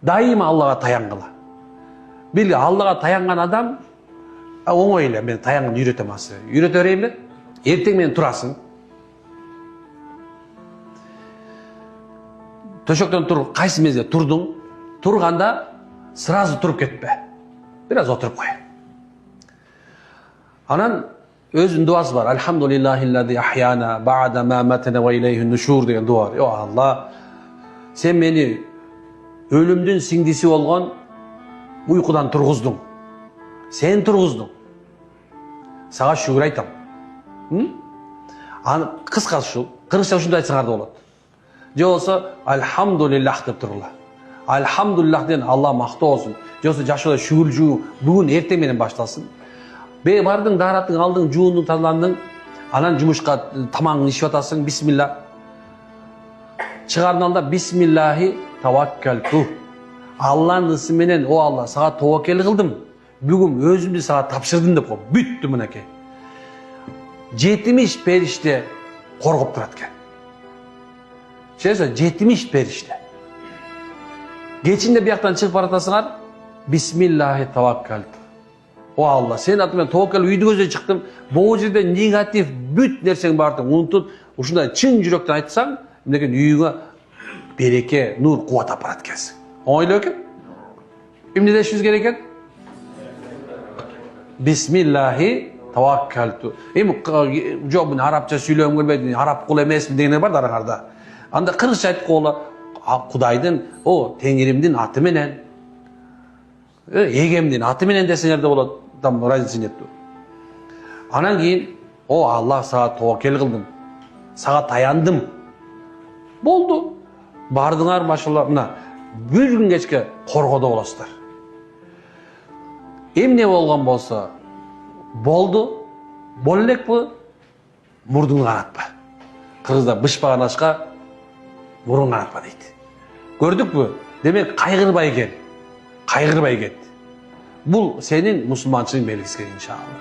Дайыма Аллаға таянғыла. Белгі, Аллаға таянған адам оңой эле, мен таянғын үйрөтөм асы. Үйрөтө берейин бе? Эртең менен турасың. Төшөктөн тур, кайсы мезгилде турдуң? Турганда сразу туруп кетпе. Бираз отуруп кой. Анан өзүнүн дуасы бар. Альхамдулиллахиллади ахяна ба'да ма матана ва илейхи нушур деген дуа бар. О Алла, сен мени өлүмдүн сиңдиси болгон уйкудан тургуздуң. Сен тургуздуң. Сага шүгүр айтам. Аны кыскасы ушул. Кыргызча ушундай айтсаңар да болот. Же болсо альхамдулиллах деп тургула. Альхамдулиллах деген Алла мактоо болсун. Же болсо жашоодо шүгүр жуу бүгүн эртең менен башталсын. Бардың, дараттың, алдың, жуундың, тазаландың, анан жумушка тамагыңды ишип атасың, бисмилла. Чыгардын алда бисмиллахи таваккалту. Алланын ысы менен, о Алла, сага тобокел кылдым. Бүгүн өзүмдү сага тапшырдым деп кой. Бүттү мынакей. 70 периште коргоп турат экен. Чейсе 70 периште. Кечинде бияктан чыгып баратасыңар, бисмиллахи таваккалту. О Алла, сен атымен тобокел үйдү көзө чыктым. Бул жерде негатив бүт нерсең бардың унутуп, ушундай чын жүрөктөн айтсаң, мынакей үйүңө береке, нур, кубат апарат экенсиң. Оңойлуу экен? Эмне дешибиз керек экен? Бисмиллахи таваккалту. Эми жок, мен арабча сүйлөгүм келбейт, араб кул эмесмин дегендер бар дараңарда. Анда кыргызча айтып койгула, Кудайдын, о Теңиримдин аты менен, эгемдин аты менен десеңер да болот. Там разница нету. Анан кийин, о Аллах, сага тобокел кылдым. Сага таяндым. Болду. Бардыңар, машалла, мына бир күн кечке коргодо болосуздар. Эмне болгон болсо, болду. Боло элекпи? Мурдуңду канатпа. Кыргыздар бышпаган ашка мурун канатпа дейт. Көрдүкпү? Демек кайгырбай кел. Кайгырбай кет. Бул сенин мусулманчылык белгиси иншалла.